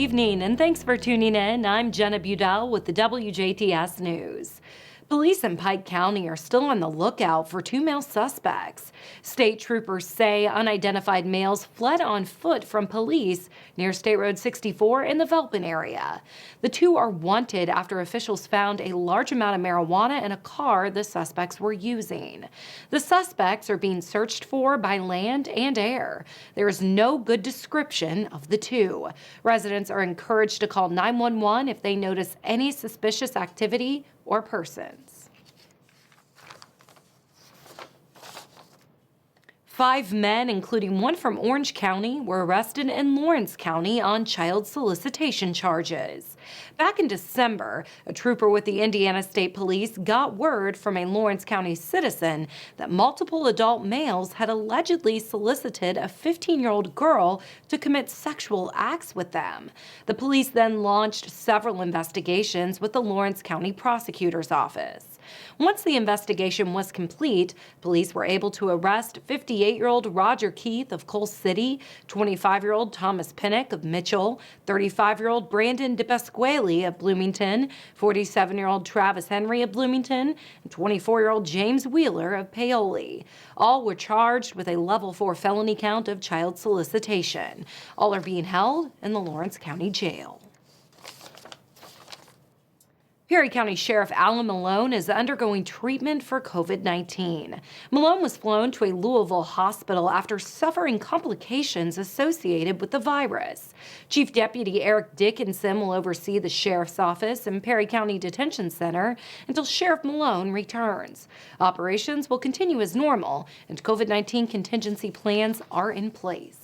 evening, and thanks for tuning in. I'm Jenna Budell with the WJTS News. Police in Pike County are still on the lookout for two male suspects. State troopers say unidentified males fled on foot from police near State Road 64 in the Velpen area. The two are wanted after officials found a large amount of marijuana in a car the suspects were using. The suspects are being searched for by land and air. There is no good description of the two. Residents are encouraged to call 911 if they notice any suspicious activity or persons. 5 men, including one from Orange County, were arrested in Lawrence County on child solicitation charges. Back in December, a trooper with the Indiana State Police got word from a Lawrence County citizen that multiple adult males had allegedly solicited a 15-year-old girl to commit sexual acts with them. The police then launched several investigations with the Lawrence County Prosecutor's Office. Once the investigation was complete, police were able to arrest 58-year-old Roger Keith of Coal City, 25-year-old Thomas Pinnock of Mitchell, 35-year-old Brandon DePasquale of Bloomington, 47-year-old Travis Henry of Bloomington, and 24-year-old James Wheeler of Paoli. All were charged with a level 4 felony count of child solicitation. All are being held in the Lawrence County Jail. Perry County Sheriff Alan Malone is undergoing treatment for COVID-19. Malone was flown to a Louisville hospital after suffering complications associated with the virus. Chief Deputy Eric Dickinson will oversee the sheriff's office and Perry County Detention Center until Sheriff Malone returns. Operations will continue as normal, and COVID-19 contingency plans are in place.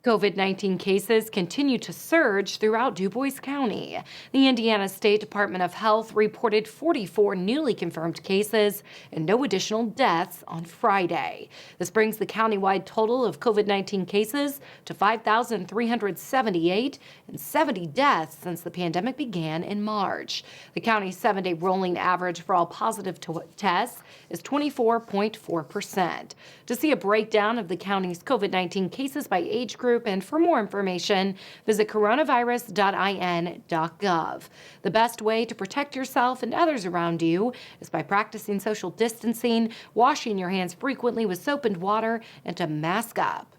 COVID-19 cases continue to surge throughout Dubois County. The Indiana State Department of Health reported 44 newly confirmed cases and no additional deaths on Friday. This brings the countywide total of COVID-19 cases to 5,378 and 70 deaths since the pandemic began in March. The county's 7-day rolling average for all positive tests is 24.4%. To see a breakdown of the county's COVID-19 cases by age group and for more information, visit coronavirus.in.gov. The best way to protect yourself and others around you is by practicing social distancing, washing your hands frequently with soap and water, and to mask up.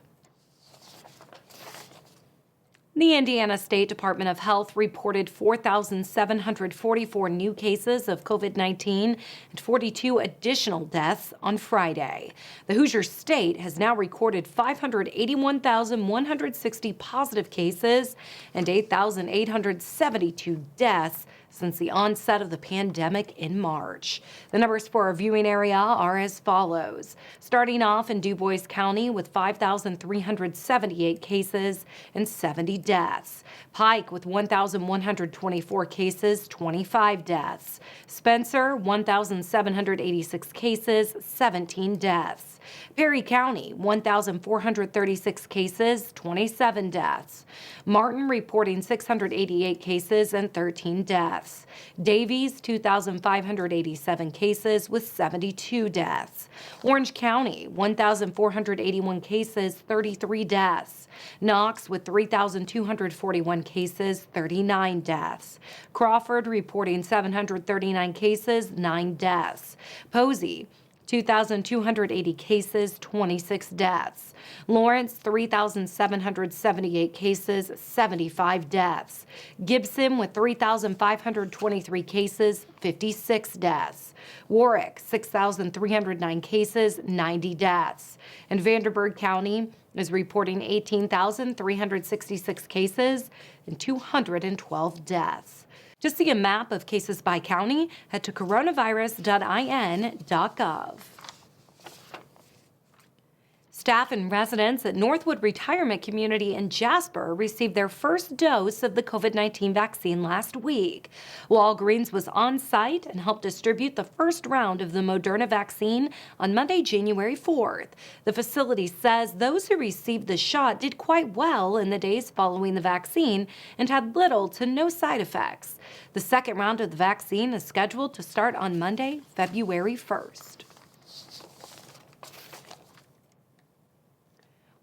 The Indiana State Department of Health reported 4,744 new cases of COVID-19 and 42 additional deaths on Friday. The Hoosiers state has now recorded 581,160 positive cases and 8,872 deaths since the onset of the pandemic in March. The numbers for our viewing area are as follows. Starting off in Dubois County with 5,378 cases and 70 deaths. Pike with 1,124 cases, 25 deaths. Spencer, 1,786 cases, 17 deaths. Perry County, 1,436 cases, 27 deaths. Martin reporting 688 cases and 13 deaths. Davies, 2,587 cases with 72 deaths. Orange County, 1,481 cases, 33 deaths. Knox with 3,241 cases, 39 deaths. Crawford reporting 739 cases, 9 deaths. Posey, 2,280 cases, 26 deaths. Lawrence, 3,778 cases, 75 deaths. Gibson with 3,523 cases, 56 deaths. Warwick, 6,309 cases, 90 deaths. And Vanderburgh County is reporting 18,366 cases and 212 deaths. To see a map of cases by county, head to coronavirus.in.gov. Staff and residents at Northwood Retirement Community in Jasper received their first dose of the COVID-19 vaccine last week. Walgreens was on site and helped distribute the first round of the Moderna vaccine on Monday, January 4th. The facility says those who received the shot did quite well in the days following the vaccine and had little to no side effects. The second round of the vaccine is scheduled to start on Monday, February 1st.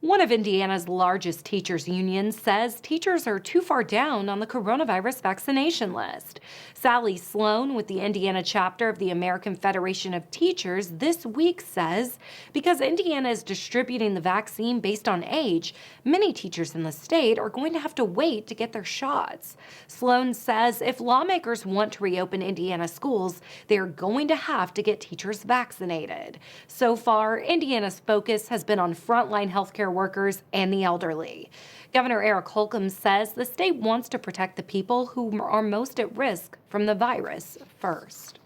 One of Indiana's largest teachers' unions says teachers are too far down on the coronavirus vaccination list. Sally Sloan with the Indiana chapter of the American Federation of Teachers this week says because Indiana is distributing the vaccine based on age, many teachers in the state are going to have to wait to get their shots. Sloan says if lawmakers want to reopen Indiana schools, they are going to have to get teachers vaccinated. So far, Indiana's focus has been on frontline healthcare workers and the elderly. Governor Eric Holcomb says the state wants to protect the people who are most at risk from the virus first.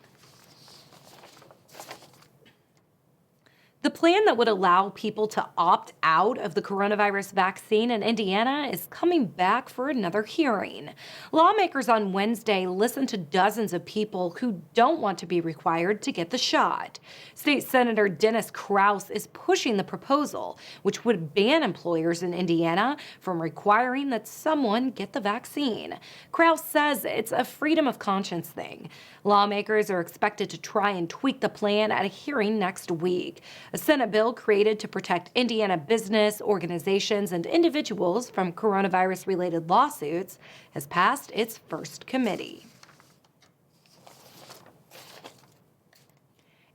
The plan that would allow people to opt out of the coronavirus vaccine in Indiana is coming back for another hearing. Lawmakers on Wednesday listened to dozens of people who don't want to be required to get the shot. State Senator Dennis Kraus is pushing the proposal, which would ban employers in Indiana from requiring that someone get the vaccine. Kraus says it's a freedom of conscience thing. Lawmakers are expected to try and tweak the plan at a hearing next week. A Senate bill created to protect Indiana business, organizations, and individuals from coronavirus-related lawsuits has passed its first committee.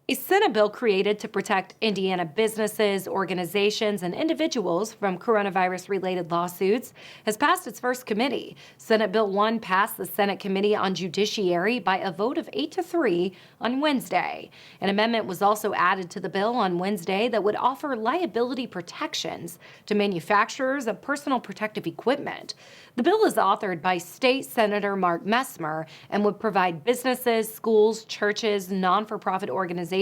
A Senate bill created to protect Indiana businesses, organizations, and individuals from coronavirus-related lawsuits has passed its first committee. Senate Bill 1 passed the Senate Committee on Judiciary by a vote of 8-3 on Wednesday. An amendment was also added to the bill on Wednesday that would offer liability protections to manufacturers of personal protective equipment. The bill is authored by State Senator Mark Messmer and would provide businesses, schools, churches, non-for-profit organizations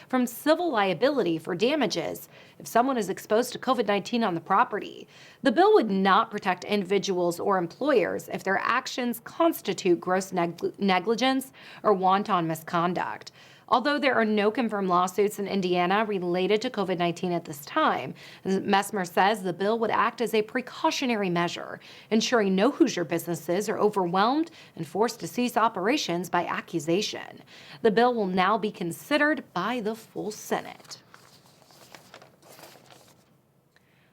from civil liability for damages if someone is exposed to COVID-19 on the property. The bill would not protect individuals or employers if their actions constitute gross negligence or wanton misconduct. Although there are no confirmed lawsuits in Indiana related to COVID-19 at this time, Messmer says the bill would act as a precautionary measure, ensuring no Hoosier businesses are overwhelmed and forced to cease operations by accusation. The bill will now be considered by the full Senate.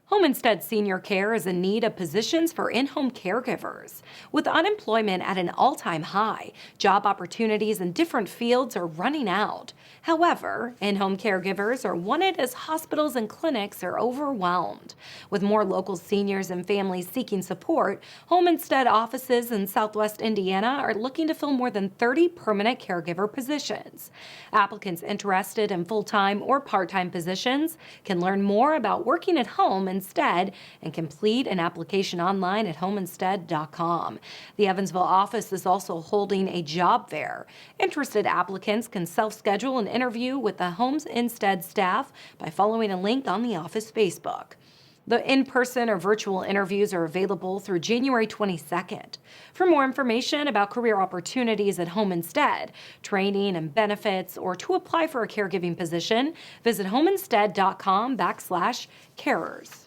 Homestead Senior Care is in need of positions for in-home caregivers. With unemployment at an all-time high, job opportunities in different fields are running out. However, in-home caregivers are wanted as hospitals and clinics are overwhelmed. With more local seniors and families seeking support, Homestead offices in Southwest Indiana are looking to fill more than 30 permanent caregiver positions. Applicants interested in full-time or part-time positions can learn more about working at home instead and complete an application online at homeinstead.com. The Evansville office is also holding a job fair. Interested applicants can self-schedule an interview with the Homes Instead staff by following a link on the office Facebook. The in-person or virtual interviews are available through January 22nd. For more information about career opportunities at Home Instead, training and benefits, or to apply for a caregiving position, visit homeinstead.com/carers.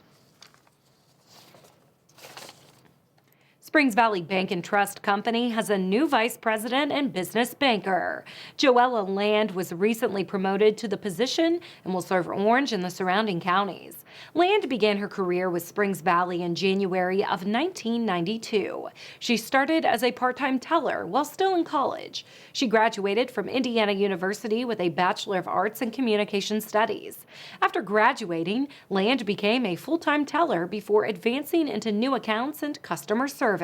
Springs Valley Bank and Trust Company has a new vice president and business banker. Joella Land was recently promoted to the position and will serve Orange and the surrounding counties. Land began her career with Springs Valley in January of 1992. She started as a part-time teller while still in college. She graduated from Indiana University with a Bachelor of Arts in Communication Studies. After graduating, Land became a full-time teller before advancing into new accounts and customer service.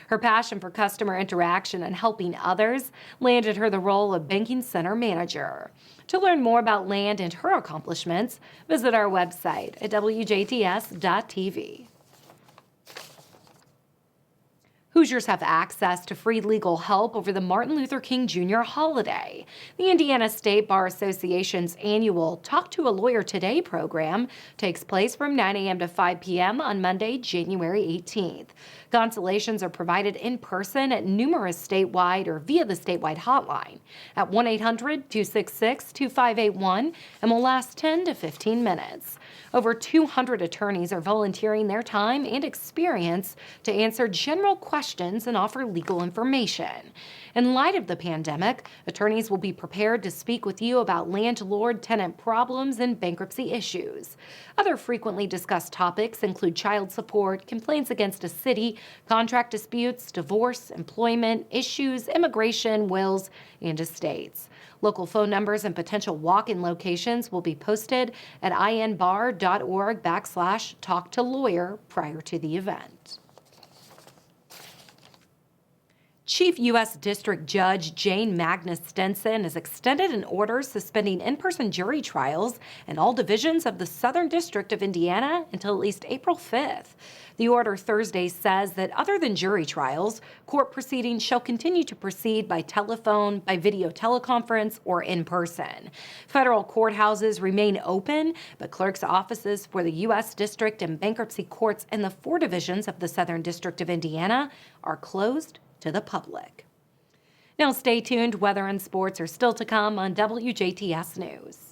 Her passion for customer interaction and helping others landed her the role of banking center manager. To learn more about Land and her accomplishments, visit our website at WJTS.tv. Hoosiers have access to free legal help over the Martin Luther King Jr. holiday. The Indiana State Bar Association's annual Talk to a Lawyer Today program takes place from 9 a.m. to 5 p.m. on Monday, January 18th. Consultations are provided in person at numerous statewide or via the statewide hotline at 1-800-266-2581 and will last 10 to 15 minutes. Over 200 attorneys are volunteering their time and experience to answer general questions questions and offer legal information. In light of the pandemic, attorneys will be prepared to speak with you about landlord-tenant problems and bankruptcy issues. Other frequently discussed topics include child support, complaints against a city, contract disputes, divorce, employment, issues, immigration, wills, and estates. Local phone numbers and potential walk-in locations will be posted at inbar.org/talktolawyer prior to the event. Chief U.S. District Judge Jane Magnus Stenson has extended an order suspending in-person jury trials in all divisions of the Southern District of Indiana until at least April 5th. The order Thursday says that other than jury trials, court proceedings shall continue to proceed by telephone, by video teleconference, or in person. Federal courthouses remain open, but clerks' offices for the U.S. District and bankruptcy courts in the 4 divisions of the Southern District of Indiana are closed to the public. Now stay tuned. Weather and sports are still to come on WJTS News.